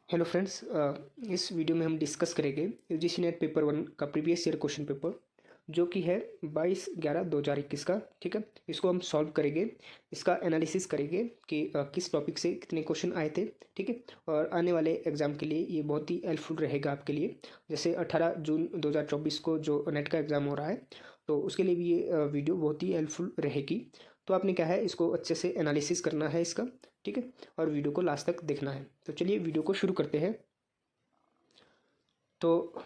Hello friends, इस video में हम डिस्कस करेंगे यूजीसी नेट पेपर 1 का प्रीवियस ईयर क्वेश्चन पेपर जो कि है 22/11/2021 का। ठीक है, इसको हम सॉल्व करेंगे, इसका एनालिसिस करेंगे कि किस टॉपिक से कितने क्वेश्चन आए थे। ठीक है, और आने वाले एग्जाम के लिए ये बहुत ही हेल्पफुल रहेगा आपके लिए। जैसे 18 जून 2024 को जो नेट का एग्ज़ाम हो रहा है, तो उसके लिए भी ये वीडियो बहुत ही हेल्पफुल रहेगी। तो आपने क्या है, इसको अच्छे से एनालिसिस करना है इसका। ठीक है, और वीडियो को लास्ट तक देखना है। तो चलिए वीडियो को शुरू करते हैं। तो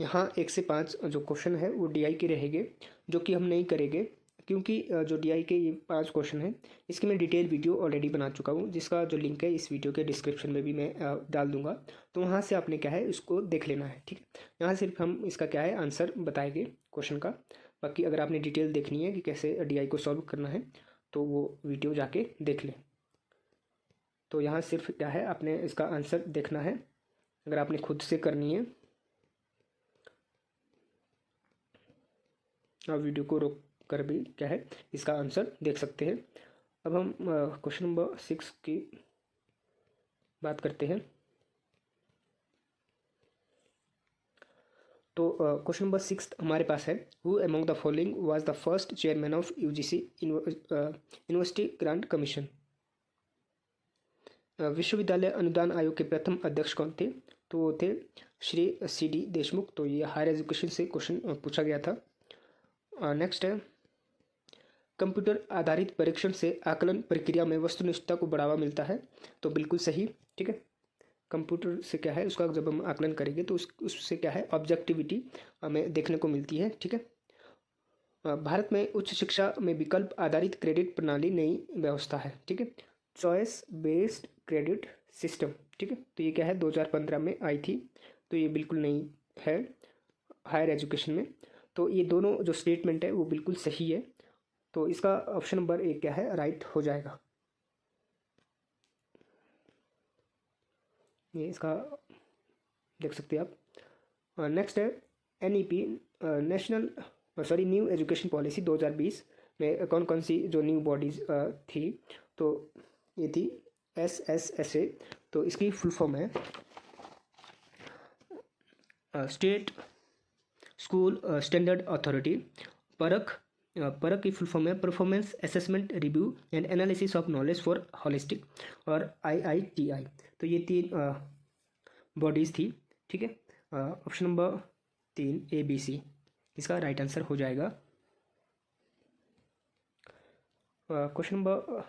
यहाँ 1 से 5 जो क्वेश्चन है वो डीआई के रहेंगे, जो कि हम नहीं करेंगे क्योंकि जो डीआई के ये 5 क्वेश्चन हैं इसकी मैं डिटेल वीडियो ऑलरेडी बना चुका हूँ, जिसका जो लिंक है इस वीडियो के डिस्क्रिप्शन में भी मैं डाल दूंगा। तो वहाँ से आपने क्या है, इसको देख लेना है। ठीक है, यहाँ सिर्फ हम इसका क्या है, आंसर बताएंगे क्वेश्चन का। बाकी अगर आपने डिटेल देखनी है कि कैसे डीआई को सॉल्व करना है तो वो वीडियो जाके देख लें। तो यहाँ सिर्फ क्या है, आपने इसका आंसर देखना है। अगर आपने खुद से करनी है और वीडियो को रोक कर भी क्या है, इसका आंसर देख सकते हैं। अब हम क्वेश्चन नंबर 6 की बात करते हैं। तो क्वेश्चन नंबर 6 हमारे पास है, who among the following was the first chairman of UGC university grant commission. विश्वविद्यालय अनुदान आयोग के प्रथम अध्यक्ष कौन थे? तो वो थे श्री सी.डी. देशमुख। तो ये हायर एजुकेशन से क्वेश्चन पूछा गया था। नेक्स्ट है, कंप्यूटर आधारित परीक्षण से आकलन प्रक्रिया में वस्तुनिष्ठता को बढ़ावा मिलता है। तो बिल्कुल सही। ठीक है, कंप्यूटर से क्या है, उसका जब हम आकलन करेंगे तो उससे क्या है, ऑब्जेक्टिविटी हमें देखने को मिलती है। ठीक है, भारत में उच्च शिक्षा में विकल्प आधारित क्रेडिट प्रणाली नई व्यवस्था है। ठीक है, चॉइस बेस्ड क्रेडिट सिस्टम। ठीक है, तो ये क्या है, 2015 में आई थी। तो ये बिल्कुल नहीं है हायर एजुकेशन में। तो ये दोनों जो स्टेटमेंट है वो बिल्कुल सही है। तो इसका ऑप्शन नंबर 1 क्या है, राइट हो जाएगा। ये इसका देख सकते हैं आप। नेक्स्ट है, एनईपी न्यू एजुकेशन पॉलिसी 2020 में कौन कौन सी जो न्यू बॉडीज़ थी? तो ये थी SSSA। तो इसकी फुल फॉर्म है स्टेट स्कूल स्टैंडर्ड अथॉरिटी। परख की फुल फॉर्म है performance assessment review and analysis of knowledge for holistic. और IITI। तो ये 3 बॉडीज़ थी। ठीक है, ऑप्शन नंबर 3 ABC इसका राइट आंसर हो जाएगा। क्वेश्चन नंबर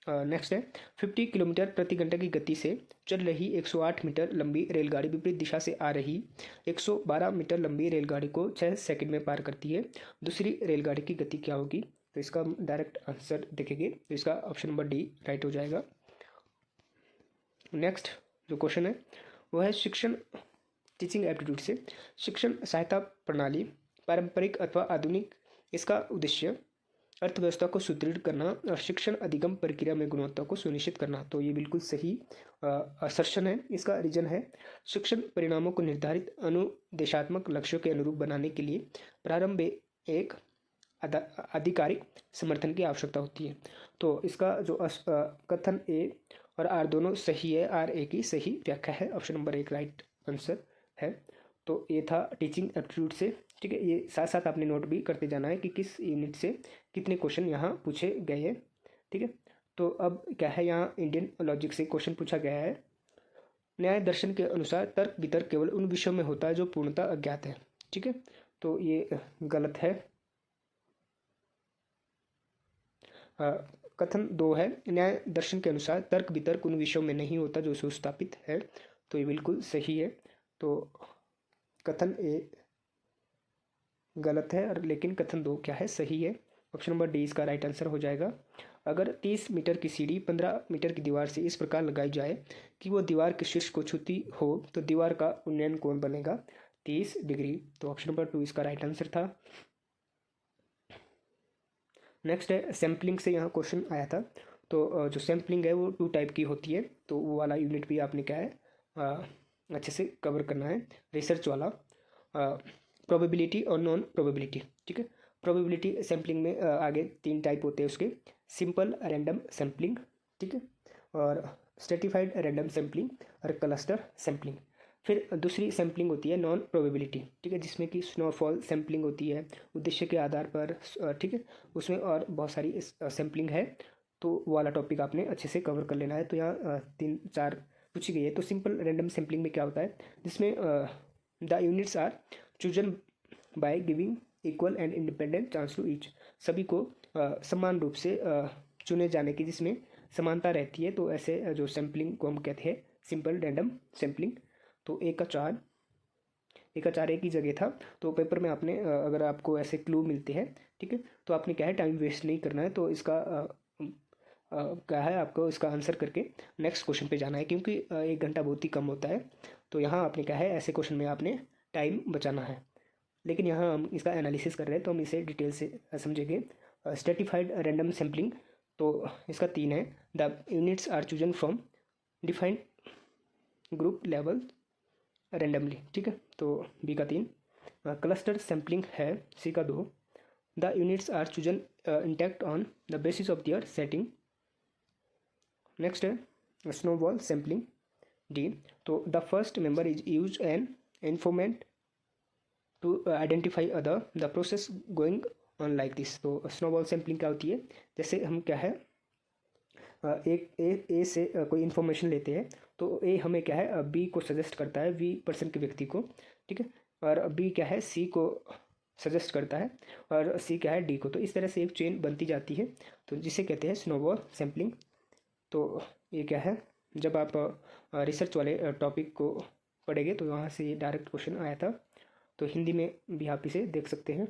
नेक्स्ट है, 50 किलोमीटर प्रति घंटे की गति से चल रही 108 मीटर लंबी रेलगाड़ी विपरीत दिशा से आ रही 112 मीटर लंबी रेलगाड़ी को 6 सेकंड में पार करती है। दूसरी रेलगाड़ी की गति क्या होगी? तो इसका हम डायरेक्ट आंसर देखेंगे। तो इसका ऑप्शन नंबर D राइट हो जाएगा। नेक्स्ट जो क्वेश्चन है वो है, शिक्षण टीचिंग एप्टीट्यूड से शिक्षण सहायता प्रणाली पारंपरिक अथवा आधुनिक, इसका उद्देश्य अर्थव्यवस्था को सुदृढ़ करना और शिक्षण अधिगम प्रक्रिया में गुणवत्ता को सुनिश्चित करना। तो ये बिल्कुल सही असर्शन है। इसका रीजन है, शिक्षण परिणामों को निर्धारित अनुदेशात्मक लक्ष्यों के अनुरूप बनाने के लिए प्रारंभ में एक आधिकारिक समर्थन की आवश्यकता होती है। तो इसका जो कथन A और R दोनों सही है। RA की सही व्याख्या है। ऑप्शन नंबर 1 राइट आंसर है। तो ये था टीचिंग एप्टीट्यूड से। ठीक है, ये साथ साथ आपने नोट भी करते जाना है कि किस यूनिट से कितने क्वेश्चन यहाँ पूछे गए हैं। ठीक है, तो अब क्या है, यहाँ इंडियन लॉजिक से क्वेश्चन पूछा गया है। न्याय दर्शन के अनुसार तर्क वितर्क केवल उन विषयों में होता है जो पूर्णतः अज्ञात है। ठीक है, तो ये गलत है। कथन 2 है, न्याय दर्शन के अनुसार तर्क वितर्क उन विषयों में नहीं होता जो सुस्थापित है। तो ये बिल्कुल सही है। तो कथन A गलत है, और लेकिन कथन 2 क्या है, सही है। ऑप्शन नंबर D इसका राइट आंसर हो जाएगा। अगर 30 मीटर की सीढ़ी 15 मीटर की दीवार से इस प्रकार लगाई जाए कि वो दीवार के शीर्ष को छूती हो तो दीवार का उन्नयन कोण बनेगा 30 डिग्री। तो ऑप्शन नंबर 2 इसका राइट आंसर था। नेक्स्ट है, सैम्पलिंग से यहाँ क्वेश्चन आया था। तो जो सैम्पलिंग है वो 2 टाइप की होती है। तो वो वाला यूनिट भी आपने क्या है, अच्छे से कवर करना है। रिसर्च वाला प्रोबेबिलिटी और नॉन प्रोबेबिलिटी। ठीक है, प्रोबेबिलिटी सैम्पलिंग में आगे 3 टाइप होते हैं उसके, सिंपल रैंडम सैम्पलिंग। ठीक है, और स्ट्रेटिफाइड रैंडम सैम्पलिंग और क्लस्टर सैम्पलिंग। फिर दूसरी सैम्पलिंग होती है नॉन प्रोबेबिलिटी, ठीक है, जिसमें कि स्नोफॉल सैम्पलिंग होती है उद्देश्य के आधार पर, ठीक है, उसमें और बहुत सारी सैम्पलिंग है। तो वो वाला टॉपिक आपने अच्छे से कवर कर लेना है। तो यहाँ 3-4 पूछी गई है। तो सिंपल रैंडम सैम्पलिंग में क्या होता है, जिसमें the units are chosen by giving equal and independent chance to each. सभी को समान रूप से चुने जाने की जिसमें समानता रहती है, तो ऐसे जो सैम्पलिंग को हम कहते हैं सिंपल रैंडम सैम्पलिंग। तो 1 का 4 एक ही जगह था। तो पेपर में आपने अगर आपको ऐसे क्लू मिलते हैं, ठीक है, तो आपने क्या है टाइम वेस्ट नहीं करना है। तो इसका क्या है, आपको इसका आंसर करके नेक्स्ट क्वेश्चन पे जाना है, क्योंकि 1 घंटा बहुत ही कम होता है। तो यहाँ आपने क्या है ऐसे क्वेश्चन में आपने टाइम बचाना है। लेकिन यहाँ हम इसका एनालिसिस कर रहे हैं तो हम इसे डिटेल से समझेंगे। स्ट्रेटिफाइड रैंडम सैम्पलिंग, तो इसका 3 है। The units are chosen from defined group level randomly, ठीक है, तो बी का 3। क्लस्टर सैम्पलिंग है, सी का 2। The units are chosen intact on the basis of their setting. Next है स्नोबॉल सैम्पलिंग, डी। तो the first member is use an informant to identify other the process going on like this. तो snowball sampling क्या होती है, जैसे हम क्या है एक ए से कोई इन्फॉर्मेशन लेते हैं, तो ए हमें क्या है बी को सजेस्ट करता है, बी पर्सन के व्यक्ति को, ठीक है, और बी क्या है सी को सजेस्ट करता है, और सी क्या है डी को। तो इस तरह से एक चेन बनती जाती है, तो जिसे कहते हैं स्नोबॉल सैम्पलिंग। तो ये क्या है, जब आप रिसर्च वाले टॉपिक को पढ़ेंगे तो वहाँ से ये डायरेक्ट क्वेश्चन आया था, तो हिंदी में भी आप इसे देख सकते हैं।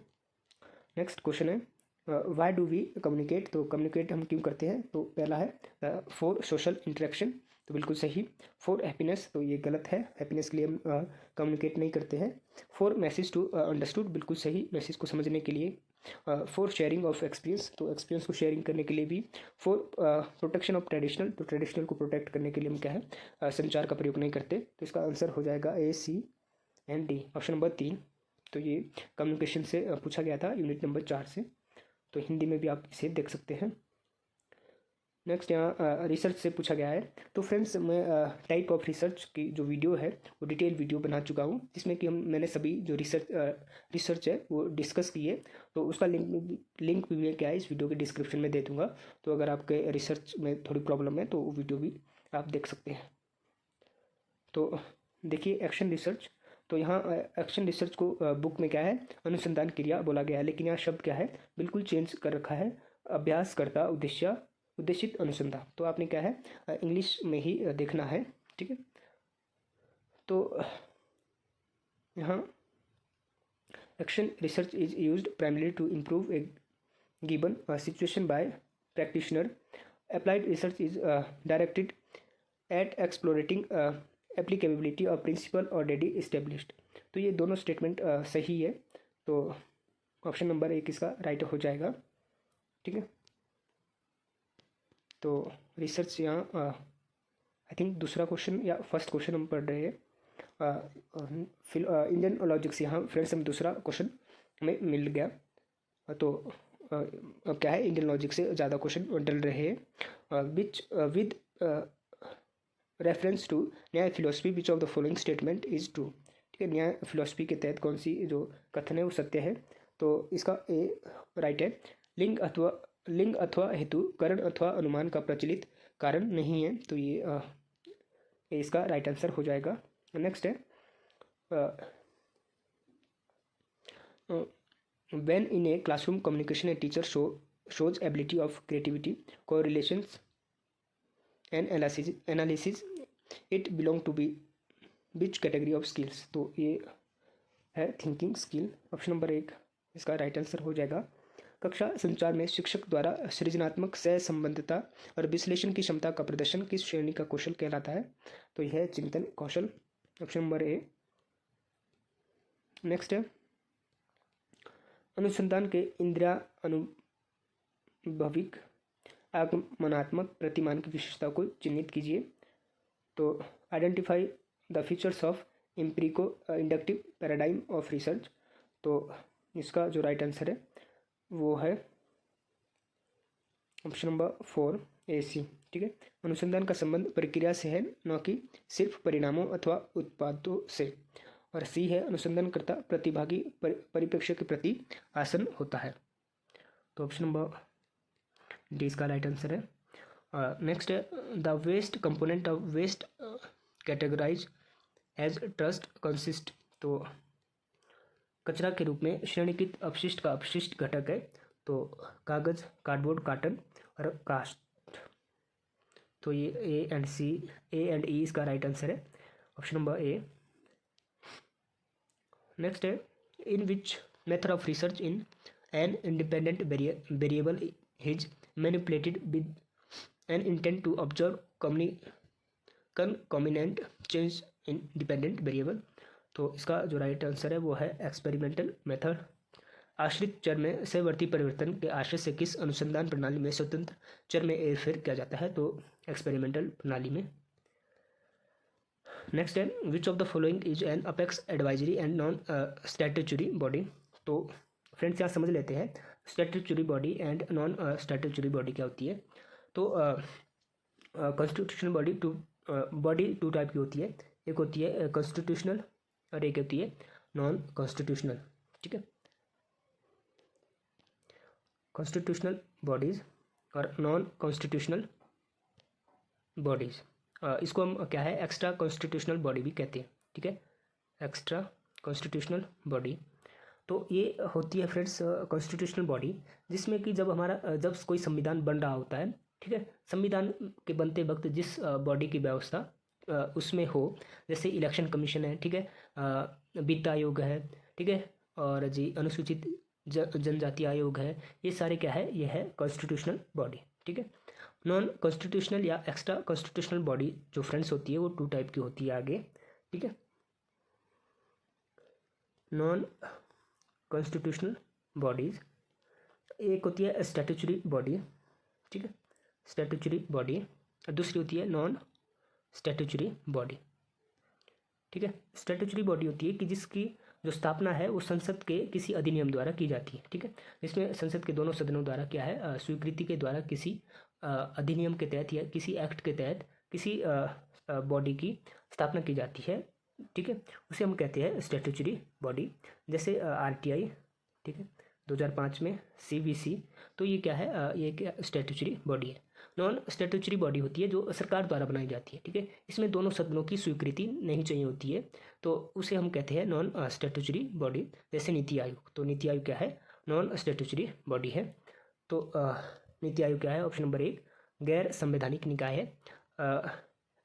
नेक्स्ट क्वेश्चन है वाई डू वी कम्युनिकेट। तो कम्युनिकेट हम क्यों करते हैं, तो पहला है फॉर सोशल इंटरेक्शन, तो बिल्कुल सही। फॉर हैप्पीनेस, तो ये गलत है, हैप्पीनेस के लिए हम कम्युनिकेट नहीं करते हैं। फॉर मैसेज टू अंडरस्टूड, बिल्कुल सही, मैसेज को समझने के लिए। फॉर शेयरिंग ऑफ एक्सपीरियंस, तो एक्सपीरियंस को शेयरिंग करने के लिए भी। फॉर प्रोटेक्शन ऑफ ट्रेडिशनल, तो ट्रेडिशनल को प्रोटेक्ट करने के लिए हम क्या है संचार का प्रयोग नहीं करते। तो इसका आंसर हो जाएगा ए, सी एंड डी, ऑप्शन नंबर 3। तो ये कम्युनिकेशन से पूछा गया था यूनिट नंबर 4 से, तो हिंदी में भी आप इसे देख सकते हैं। नेक्स्ट यहाँ रिसर्च से पूछा गया है। तो फ्रेंड्स मैं टाइप ऑफ रिसर्च की जो वीडियो है वो डिटेल वीडियो बना चुका हूँ, जिसमें कि मैंने सभी जो रिसर्च है वो डिस्कस की है। तो उसका लिंक भी मैं क्या है इस वीडियो के डिस्क्रिप्शन में दे दूँगा। तो अगर आपके रिसर्च में थोड़ी प्रॉब्लम है तो वो वीडियो भी आप देख सकते हैं। तो देखिए एक्शन रिसर्च, तो यहाँ एक्शन रिसर्च को बुक में क्या है अनुसंधान क्रिया बोला गया है, लेकिन यहाँ शब्द क्या है बिल्कुल चेंज कर रखा है, अभ्यासकर्ता उद्देशित अनुसंधान। तो आपने क्या है इंग्लिश में ही देखना है, ठीक है। तो यहाँ action research is used primary to improve a given situation by practitioner. Applied research is directed at exploring applicability of principle already established. तो ये दोनों स्टेटमेंट सही है, तो ऑप्शन नंबर 1 इसका राइट हो जाएगा, ठीक है। तो रिसर्च यहाँ आई थिंक दूसरा क्वेश्चन या फर्स्ट क्वेश्चन हम पढ़ रहे हैं। इंडियन लॉजिक से यहाँ फ्रेंड्स हम दूसरा क्वेश्चन हमें मिल गया। तो अब क्या है इंडियन लॉजिक से ज़्यादा क्वेश्चन डल रहे हैं। विद रेफरेंस टू न्याय philosophy which of the following statement is true, ठीक है। न्याय फिलोसफी के तहत कौन सी जो कथन है वो सत्य है। तो इसका ए राइट है। लिंग अथवा हेतु करण अथवा अनुमान का प्रचलित कारण नहीं है, तो ये इसका राइट आंसर हो जाएगा। नेक्स्ट है when in a classroom communication a teacher shows ability of creativity correlations and analysis it belong to be which category of skills. तो ये है थिंकिंग स्किल, ऑप्शन नंबर 1 इसका राइट आंसर हो जाएगा। कक्षा संचार में शिक्षक द्वारा सृजनात्मक सहसंबंधता और विश्लेषण की क्षमता का प्रदर्शन किस श्रेणी का कौशल कहलाता है, तो यह है चिंतन कौशल, ऑप्शन नंबर ए। नेक्स्ट है अनुसंधान के इंद्रिया अनुभविक आगमनात्मक प्रतिमान की विशेषता को चिन्हित कीजिए। तो identify the features of empirico inductive paradigm of research. तो इसका जो राइट आंसर है वो है ऑप्शन नंबर 4 ए सी। ठीक है, अनुसंधान का संबंध प्रक्रिया से है, न कि सिर्फ परिणामों अथवा उत्पादों से। और सी है, अनुसंधानकर्ता प्रतिभागी परिप्रेक्ष्य के प्रति आसन होता है। तो ऑप्शन नंबर डी इसका राइट आंसर है। नेक्स्ट है, the waste component of waste categorize as trust consist. तो कचरा के रूप में श्रेणीकृत अपशिष्ट का अपशिष्ट घटक है तो कागज, कार्डबोर्ड, काटन और कास्ट। तो ये ए एंड ई इसका राइट आंसर है, ऑप्शन नंबर ए। नेक्स्ट है, in which method of research in an independent variable is manipulated with an intent to observe concomitant change in dependent variable. तो इसका जो right answer है वो है experimental method. आश्रित चर में सहवर्ती परिवर्तन के आश्रय से किस अनुसंधान प्रणाली में स्वतंत्र चर में हेरफेर किया जाता है? तो एक्सपेरिमेंटल प्रणाली में। नेक्स्ट है, which of the following is N apex advisory and non statutory body. तो फ्रेंड्स यहाँ समझ लेते हैं statutory body and non statutory body क्या होती है। तो कॉन्स्टिट्यूशनल बॉडी टू टाइप की होती है, एक होती है कॉन्स्टिट्यूशनल और एक होती है नॉन कॉन्स्टिट्यूशनल। ठीक है, कॉन्स्टिट्यूशनल बॉडीज और नॉन कॉन्स्टिट्यूशनल बॉडीज, इसको हम क्या है एक्स्ट्रा कॉन्स्टिट्यूशनल बॉडी भी कहते हैं। ठीक है, एक्स्ट्रा कॉन्स्टिट्यूशनल बॉडी तो ये होती है फ्रेंड्स कॉन्स्टिट्यूशनल बॉडी जिसमें कि जब कोई संविधान बन रहा होता है, ठीक है, संविधान के बनते वक्त जिस बॉडी की व्यवस्था उसमें हो, जैसे इलेक्शन कमीशन है, ठीक है, वित्त आयोग है, ठीक है, और जी अनुसूचित जनजाति आयोग है, ये सारे क्या है, ये है कॉन्स्टिट्यूशनल बॉडी। ठीक है, नॉन कॉन्स्टिट्यूशनल या एक्स्ट्रा कॉन्स्टिट्यूशनल बॉडी जो फ्रेंड्स होती है वो टू टाइप की होती है आगे। ठीक है, नॉन कॉन्स्टिट्यूशनल बॉडीज, एक होती है स्टैट्यूटरी बॉडी, ठीक है, स्टैट्यूटरी बॉडी, और दूसरी होती है नॉन स्टैट्यूटरी बॉडी। ठीक है, स्टैट्यूटरी बॉडी होती है कि जिसकी जो स्थापना है वो संसद के किसी अधिनियम द्वारा की जाती है। ठीक है, जिसमें संसद के दोनों सदनों द्वारा क्या है स्वीकृति के द्वारा किसी अधिनियम के तहत या किसी एक्ट के तहत किसी बॉडी की स्थापना की जाती है। ठीक है, उसे हम कहते हैं स्टैट्यूटरी बॉडी, जैसे आरटीआई, ठीक है, 2005 में सीबीसी, तो ये क्या है ये क्या स्टैट्यूटरी बॉडी है। नॉन स्टैट्यूटरी बॉडी होती है जो सरकार द्वारा बनाई जाती है। ठीक है, इसमें दोनों सदनों की स्वीकृति नहीं चाहिए होती है, तो उसे हम कहते हैं नॉन स्टैट्यूटरी बॉडी, जैसे नीति आयोग। तो नीति आयोग क्या है, नॉन स्टैट्यूटरी बॉडी है। तो नीति आयोग क्या है, ऑप्शन नंबर 1 गैर संवैधानिक निकाय है।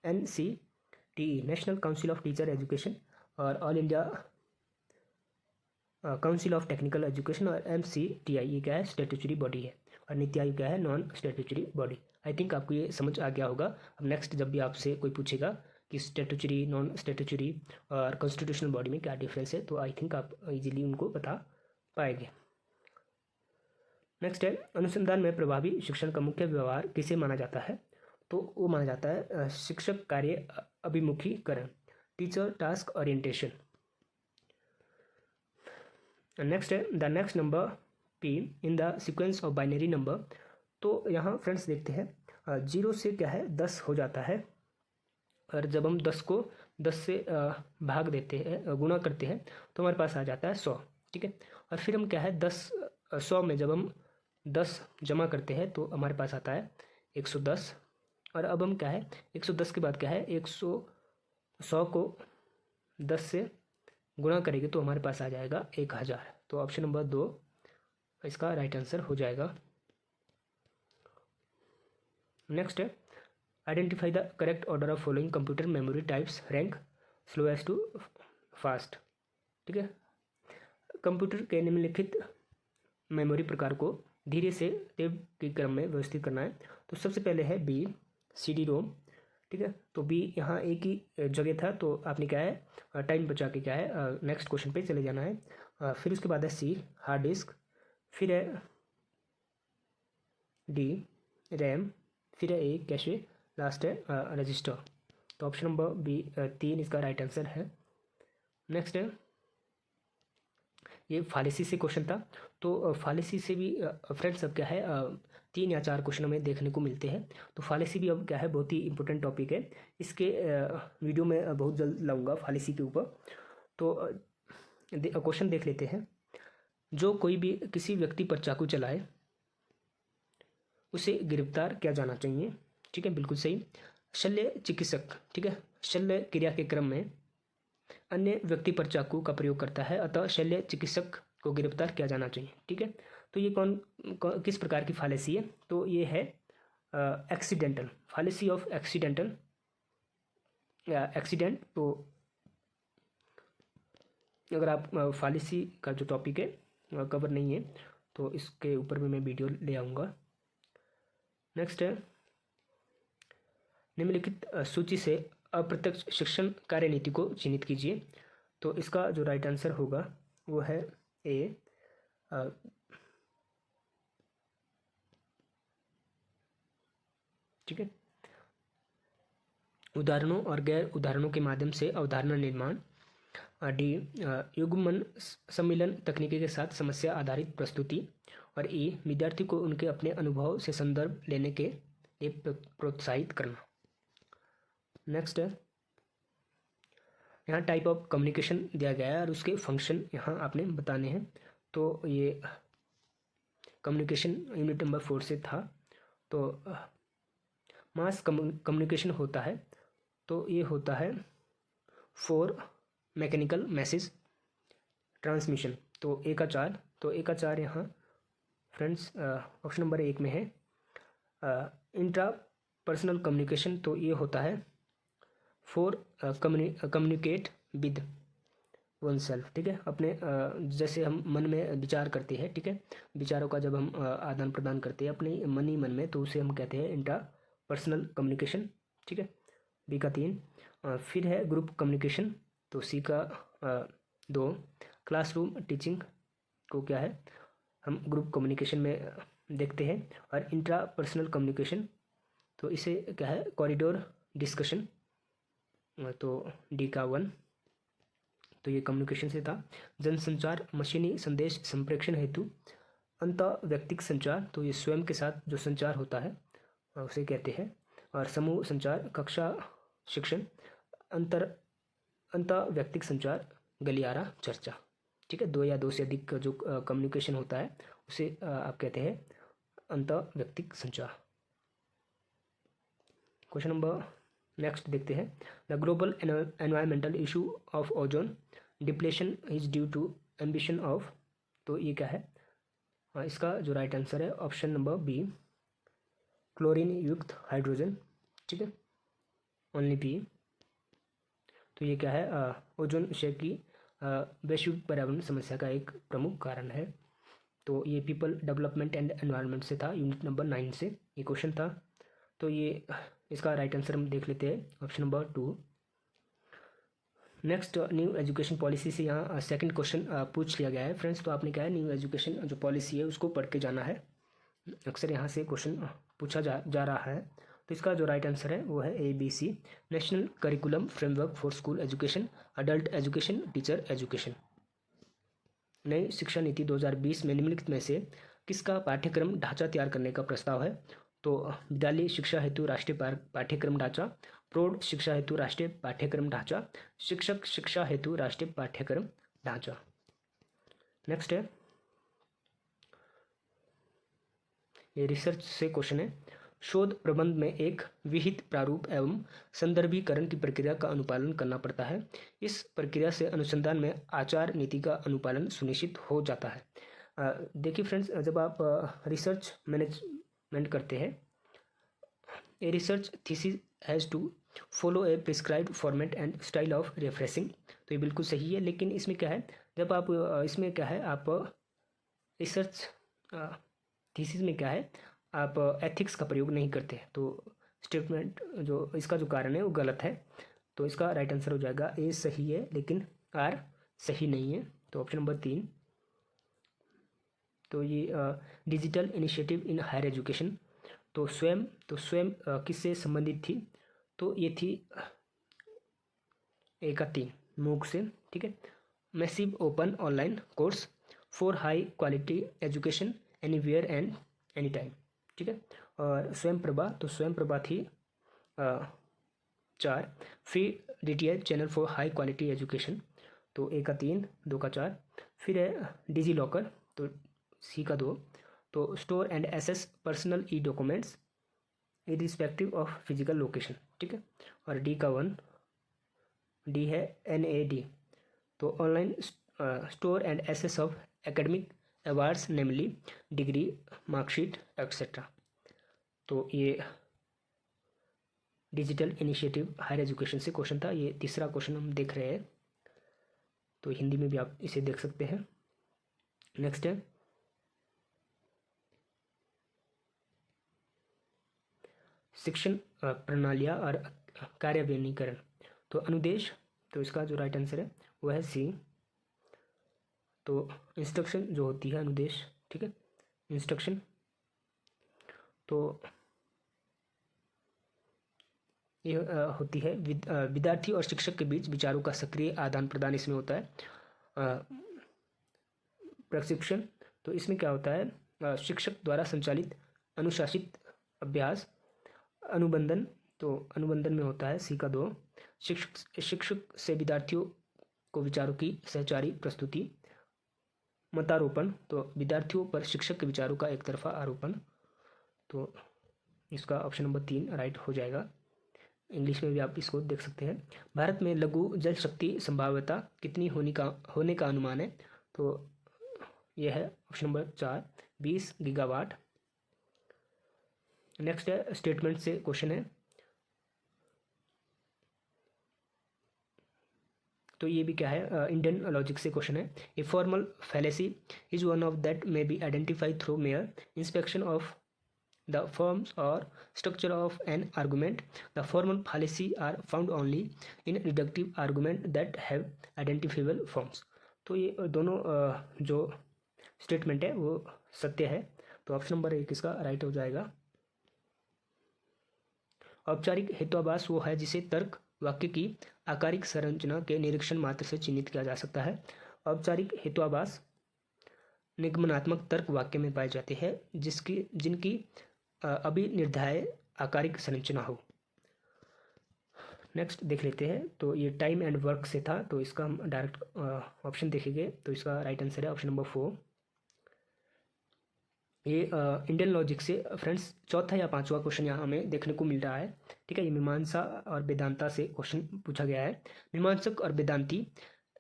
NCTE national council of teacher education और all India council of technical education और MCTI ये क्या है स्टैट्यूटरी बॉडी है, और नीति आयोग क्या है non statutory body. I think आपको ये समझ आ गया होगा। अब नेक्स्ट जब भी आपसे कोई पूछेगा कि स्टैट्यूटरी, नॉन स्टैट्यूटरी और कॉन्स्टिट्यूशनल बॉडी में क्या डिफरेंस है, तो आई थिंक आप इजीली उनको बता पाएंगे। नेक्स्ट है, अनुसंधान में प्रभावी शिक्षण का मुख्य व्यवहार किसे माना जाता है? तो वो माना जाता है शिक्षक कार्य अभिमुखीकरण, टीचर टास्क ओरिएंटेशन। नेक्स्ट है, the next number P in the sequence of binary number. तो यहाँ फ्रेंड्स देखते हैं 0 से क्या है 10 हो जाता है, और जब हम 10 को 10 से भाग देते हैं, गुणा करते हैं, तो हमारे पास आ जाता है 100। ठीक है, और फिर हम क्या है 100 में जब हम 10 जमा करते हैं तो हमारे पास आता है 110, और अब हम क्या है 110 के बाद क्या है 100 को 10 से गुणा करेंगे तो हमारे पास आ जाएगा 1000। तो ऑप्शन नंबर 2 इसका राइट आंसर हो जाएगा। नेक्स्ट है, identify the correct order of following computer memory types, rank slowest to fast. ठीक है, कंप्यूटर के निम्नलिखित मेमोरी प्रकार को धीरे से तेज के क्रम में व्यवस्थित करना है। तो सबसे पहले है बी CD रोम। ठीक है, तो बी यहाँ एक ही जगह था, तो आपने क्या है टाइम बचा के क्या है नेक्स्ट क्वेश्चन पे चले जाना है। फिर उसके बाद है सी हार्ड डिस्क, फिर है डी रैम, फिर है ए कैशे, लास्ट है रजिस्टर। तो ऑप्शन नंबर बी 3 इसका राइट आंसर है। नेक्स्ट है, ये फालिसी से क्वेश्चन था। तो फालिसी से भी फ्रेंड्स अब क्या है 3 या 4 क्वेश्चन हमें देखने को मिलते हैं। तो फालिसी भी अब क्या है बहुत ही इंपॉर्टेंट टॉपिक है। इसके वीडियो में बहुत जल्द लाऊंगा फालिसी के ऊपर। तो क्वेश्चन देख लेते हैं। जो कोई भी किसी व्यक्ति पर चाकू चलाए उसे गिरफ्तार किया जाना चाहिए। ठीक है, बिल्कुल सही। शल्य चिकित्सक, ठीक है, शल्य क्रिया के क्रम में अन्य व्यक्ति पर चाकू का प्रयोग करता है, अतः शल्य चिकित्सक को गिरफ्तार किया जाना चाहिए। ठीक है, तो ये किस प्रकार की फालिसी है? तो ये है एक्सीडेंटल, फालिसी ऑफ एक्सीडेंटल एक्सीडेंट। तो अगर आप फालिसी का जो टॉपिक है कवर नहीं है तो इसके ऊपर भी मैं वीडियो ले आऊँगा। नेक्स्ट है, निम्नलिखित सूची से अप्रत्यक्ष शिक्षण कार्यनीति को चिन्हित कीजिए। तो इसका जो राइट आंसर होगा वो है ए। ठीक है, उदाहरणों और गैर उदाहरणों के माध्यम से अवधारणा निर्माण। डी, युग्मन सम्मिलन तकनीकी के साथ समस्या आधारित प्रस्तुति। और ई, विद्यार्थी को उनके अपने अनुभव से संदर्भ लेने के लिए प्रोत्साहित करना। नेक्स्ट है, यहाँ टाइप ऑफ कम्युनिकेशन दिया गया है और उसके फंक्शन यहाँ आपने बताने हैं। तो ये कम्युनिकेशन यूनिट नंबर 4 से था। तो मास कम्युनिकेशन होता है, तो ये होता है फॉर मैकेनिकल मैसेज ट्रांसमिशन। तो ए का 4, तो ए का 4 यहाँ फ्रेंड्स ऑप्शन नंबर 1 में है। इंट्रा पर्सनल कम्युनिकेशन, तो ये होता है for communicate with one self. ठीक है, अपने जैसे हम मन में विचार करते हैं, ठीक है, विचारों का जब हम आदान प्रदान करते हैं अपने मन ही मन में, तो उसे हम कहते हैं इंट्रा पर्सनल कम्युनिकेशन। ठीक है, बी का 3। फिर है ग्रुप कम्युनिकेशन, तो सी का 2। क्लासरूम टीचिंग को क्या है हम ग्रुप कम्युनिकेशन में देखते हैं। और इंट्रा पर्सनल कम्युनिकेशन, तो इसे क्या है कॉरिडोर डिस्कशन, तो डी का 1। तो ये कम्युनिकेशन से था। जनसंचार मशीनी संदेश संप्रेषण हेतु अंतः व्यक्तिक संचार, तो ये स्वयं के साथ जो संचार होता है उसे कहते हैं। और समूह संचार कक्षा शिक्षण, अंतः व्यक्तिक संचार गलियारा चर्चा। ठीक है, 2 या 2 से अधिक जो कम्युनिकेशन होता है उसे आप कहते हैं अंतः व्यक्तिक संचार। क्वेश्चन नंबर नेक्स्ट देखते हैं। The global environmental issue of ozone depletion is due to ambition of, तो ये क्या है इसका जो राइट आंसर है ऑप्शन नंबर बी, क्लोरीन युक्त हाइड्रोजन। ठीक है, ओनली बी। तो ये क्या है ओजोन क्षय की वैश्विक पर्यावरण समस्या का एक प्रमुख कारण है। तो ये पीपल डेवलपमेंट एंड एनवायरनमेंट से था, यूनिट नंबर 9 से ये क्वेश्चन था। तो ये इसका राइट आंसर हम देख लेते हैं option number 2। Next, new education policy से यहाँ सेकंड क्वेश्चन पूछ लिया गया है फ्रेंड्स। तो आपने क्या है न्यू एजुकेशन जो पॉलिसी है उसको पढ़ के जाना है। अक्सर यहाँ से क्वेश्चन पूछा जा रहा है। तो इसका जो राइट आंसर है वो है A B C, national curriculum framework for school education, adult education, teacher education. नई शिक्षा नीति 2020 में निम्नलिखित में से किसका पाठ्यक्रम ढांचा तैयार करने का प्रस्ताव है? तो विद्यालय शिक्षा हेतु राष्ट्रीय पाठ्यक्रम ढांचा, प्रौढ़ शिक्षा हेतु राष्ट्रीय पाठ्यक्रम ढांचा, शिक्षक शिक्षा हेतु राष्ट्रीय पाठ्यक्रम ढांचा। नेक्स्ट है, ये रिसर्च से क्वेश्चन है। शोध प्रबंध में एक विहित प्रारूप एवं संदर्भीकरण की प्रक्रिया का अनुपालन करना पड़ता है। इस प्रक्रिया से अनुसंधान में आचार नीति का अनुपालन सुनिश्चित हो जाता है। देखिए फ्रेंड्स, जब आप रिसर्च मैनेजमेंट करते हैं, a research thesis has to follow a prescribed format and style of referencing. तो ये बिल्कुल सही है, लेकिन इसमें क्या है जब आप इसमें क्या है आप रिसर्च थीसिस में क्या है आप एथिक्स का प्रयोग नहीं करते, तो स्टेटमेंट जो इसका जो कारण है वो गलत है। तो इसका राइट आंसर हो जाएगा ए सही है लेकिन आर सही नहीं है, तो ऑप्शन नंबर 3। तो ये digital initiative in higher education, तो स्वयं किससे संबंधित थी? तो ये थी ए का 3 मूक से। ठीक है, massive open online course, for high quality education anywhere and any time, ठीक है। और स्वयं प्रभा, तो स्वयं प्रभा थी 4। Free DTH channel for high quality education, तो A का 3, 2 का 4। फिर है डिजी लॉकर, तो C का 2। तो store and access personal e documents irrespective of physical location, ठीक है। और D का 1, D है NAD, तो online store and access of academic awards namely degree, marksheet etcetera. तो ये डिजिटल इनिशिएटिव हायर एजुकेशन से क्वेश्चन था। ये तीसरा क्वेश्चन हम देख रहे हैं, तो हिंदी में भी आप इसे देख सकते हैं। नेक्स्ट है शिक्षण प्रणालियाँ और कार्यान्वयनीकरण, तो अनुदेश, तो इसका जो राइट आंसर है वो है C। तो इंस्ट्रक्शन जो होती है अनुदेश, ठीक है, इंस्ट्रक्शन, तो ये होती है विद्यार्थी और शिक्षक के बीच विचारों का सक्रिय आदान प्रदान इसमें होता है। प्रशिक्षण, तो इसमें क्या होता है, शिक्षक द्वारा संचालित अनुशासित अभ्यास। अनुबंधन, तो अनुबंधन में होता है C का 2। शिक्षक से विद्यार्थियों को विचारों की सहचारी प्रस्तुति। मतारोपण, तो विद्यार्थियों पर शिक्षक के विचारों का एक तरफा आरोपण। तो इसका ऑप्शन नंबर 3 राइट हो जाएगा। इंग्लिश में भी आप इसको देख सकते हैं। भारत में लघु जल शक्ति संभाव्यता कितनी होने का अनुमान है, तो यह है ऑप्शन नंबर 4, 20 गीगावाट। नेक्स्ट है स्टेटमेंट से क्वेश्चन है, तो ये भी क्या है, इंडियन लॉजिक से क्वेश्चन है। A formal fallacy is one of that may be identified through mayor inspection of the forms or structure of an argument. The formal fallacy are found only in reductive argument that have identifiable forms. तो ये दोनों जो statement है वो सत्य है, तो option number 1 इसका राइट हो जाएगा। औपचारिक हेतुआभास वो है जिसे तर्क वाक्य की आकारिक संरचना के निरीक्षण मात्र से चिन्हित किया जा सकता है। औपचारिक हेतुआभास निगमनात्मक तर्क वाक्य में पाए जाते हैं जिनकी अभिनिर्धाय आकारिक संरचना हो। नेक्स्ट देख लेते हैं, तो ये टाइम एंड वर्क से था, तो इसका हम डायरेक्ट ऑप्शन देखेंगे, तो इसका राइट आंसर है ऑप्शन नंबर 4। ये इंडियन लॉजिक से फ्रेंड्स चौथा या पांचवा क्वेश्चन यहाँ हमें देखने को मिल रहा है, ठीक है। ये मीमांसा और वेदांता से क्वेश्चन पूछा गया है। मीमांसक और वेदांती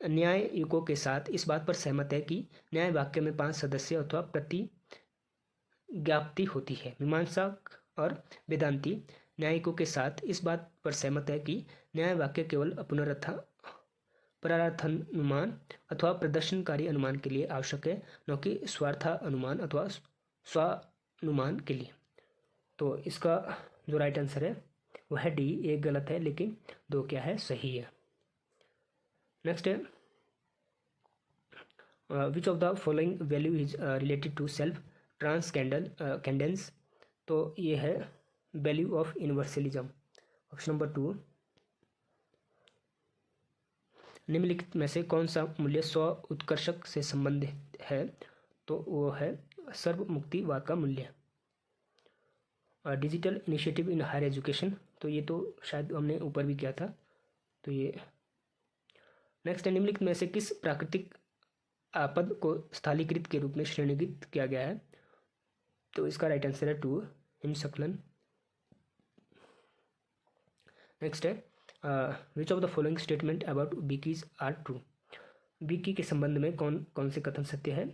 न्यायिकों के साथ इस बात पर सहमत है कि न्याय वाक्य में 5 सदस्य अथवा प्रति ज्ञाप्ति होती है। मीमांसक और वेदांती न्यायिकों के साथ इस बात पर सहमत है कि न्याय वाक्य केवल परार्थानुमान अथवा प्रदर्शनकारी अनुमान के लिए आवश्यक है, न कि स्वार्थानुमान अथवा स्वानुमान के लिए। तो इसका जो राइट आंसर है वह है D। एक गलत है लेकिन 2 क्या है, सही है। नेक्स्ट है which of the following value is related to self transcendence, तो ये है value of universalism, option number 2। निम्नलिखित में से कौन सा मूल्य स्व उत्कर्षक से संबंधित है, तो वो है सर्वमुक्तिवाद का मूल्य। Digital initiative in higher education, तो ये तो शायद हमने ऊपर भी किया था, तो ये नेक्स्ट है निम्नलिखित में से किस प्राकृतिक आपद को स्थलीकृत के रूप में श्रेणीकृत किया गया है, तो इसका राइट आंसर है 2, हिमस्खलन। नेक्स्ट है which of the following statement about wikis are true, wiki के संबंध में कौन कौन से कथन सत्य है,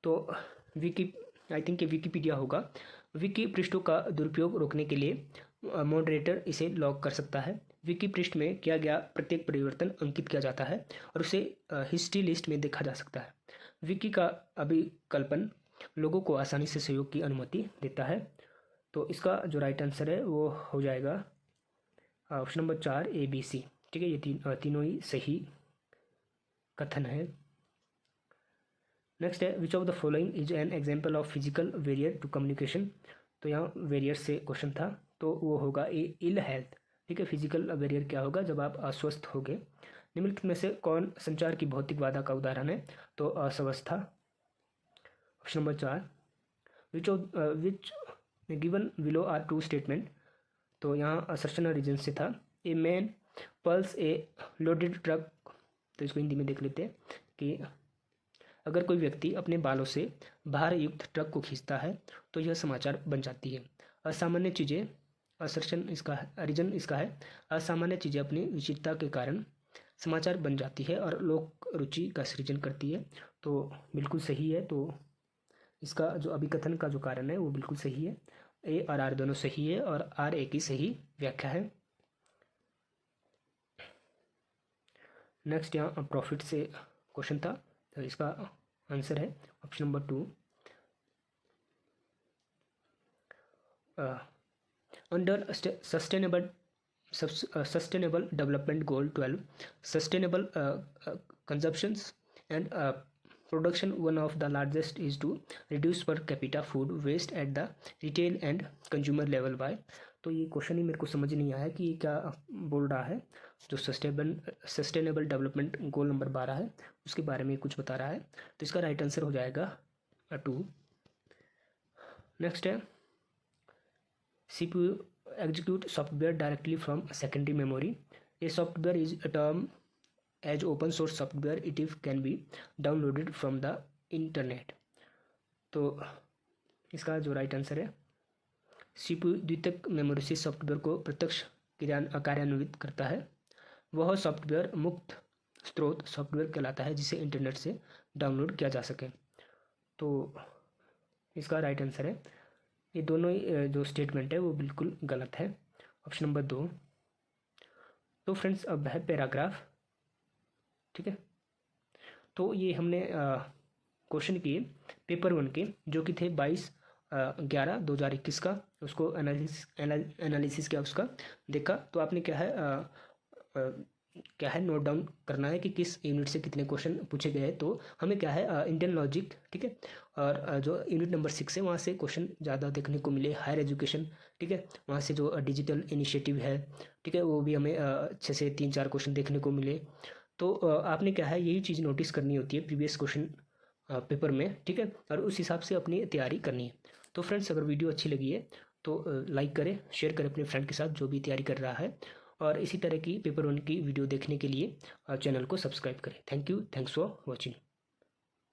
तो विकी आई थिंक विकीपीडिया होगा। विकी पृष्ठों का दुरुपयोग रोकने के लिए मॉडरेटर इसे लॉक कर सकता है। विकी पृष्ठ में किया गया प्रत्येक परिवर्तन अंकित किया जाता है और उसे हिस्ट्री लिस्ट में देखा जा सकता है। विकी का अभिकल्पन लोगों को आसानी से सहयोग की अनुमति देता है, तो इसका जो राइट आंसर है वो हो जाएगा ऑप्शन नंबर 4 ABC, ठीक है। ये तीनों ही सही कथन है। नेक्स्ट है which of the following is an example of physical barrier to communication, तो यहाँ वेरियर से क्वेश्चन था, तो वो होगा इल हेल्थ, ठीक है। फिजिकल वेरियर क्या होगा, जब आप अस्वस्थ होगे। निम्नलिखित में से कौन संचार की भौतिक बाधा का उदाहरण है, तो अस्वस्थता। Option number 4, which given below are true statement. तो यहाँ असर्शन और रीजन से था। A man pulls a loaded truck, तो इसको हिंदी में देख लेते हैं कि अगर कोई व्यक्ति अपने बालों से भार युक्त ट्रक को खींचता है तो यह समाचार बन जाती है। असामान्य चीज़ें, असर्शन इसका है, रीजन इसका है, असामान्य चीज़ें अपनी विचित्रता के कारण समाचार बन जाती है और लोक रुचि का सृजन करती है। तो बिल्कुल सही है। तो इसका जो अभिकथन का जो कारण है वो बिल्कुल सही है। ए और आर दोनों सही है और आर ए की सही व्याख्या है। नेक्स्ट यहाँ प्रॉफिट से क्वेश्चन था, तो इसका आंसर है option number 2। Under sustainable development goal 12, sustainable consumptions and production, one of the largest is to reduce per capita food waste at the retail and consumer level by. तो ये question ही मेरे को समझ नहीं आया कि ये क्या बोल रहा है। जो सस्टेनेबल डेवलपमेंट गोल नंबर 12 है उसके बारे में कुछ बता रहा है। तो इसका राइट आंसर हो जाएगा 2। नेक्स्ट है CPU execute software directly from secondary memory. A software is a term as open source software it can be downloaded from the internet. तो इसका जो राइट आंसर है CPU द्वितीयक मेमोरी से सॉफ्टवेयर को प्रत्यक्ष कार्यान्वित करता है। वह सॉफ्टवेयर मुक्त स्रोत सॉफ्टवेयर कहलाता है जिसे इंटरनेट से डाउनलोड किया जा सके। तो इसका राइट आंसर है, ये दोनों जो स्टेटमेंट है वो बिल्कुल गलत है, ऑप्शन नंबर 2। तो फ्रेंड्स अब है पैराग्राफ, ठीक है। तो ये हमने क्वेश्चन किए पेपर 1 के, जो कि थे 22/11/2021 का। उसको एनालिसिस किया, उसका देखा। तो आपने क्या है नोट डाउन करना है कि किस यूनिट से कितने क्वेश्चन पूछे गए हैं। तो हमें क्या है इंडियन लॉजिक, ठीक है, और जो यूनिट नंबर 6 है वहाँ से क्वेश्चन ज़्यादा देखने को मिले। हायर एजुकेशन, ठीक है, वहाँ से जो डिजिटल इनिशिएटिव है, ठीक है, वो भी हमें अच्छे से 3-4 क्वेश्चन देखने को मिले। तो आपने क्या है यही चीज़ नोटिस करनी होती है प्रीवियस क्वेश्चन पेपर में, ठीक है, और उस हिसाब से अपनी तैयारी करनी है। तो फ्रेंड्स अगर वीडियो अच्छी लगी है तो लाइक करें, शेयर करें अपने फ्रेंड के साथ जो भी तैयारी कर रहा है, और इसी तरह की पेपर 1 की वीडियो देखने के लिए चैनल को सब्सक्राइब करें। Thank you, thanks for watching.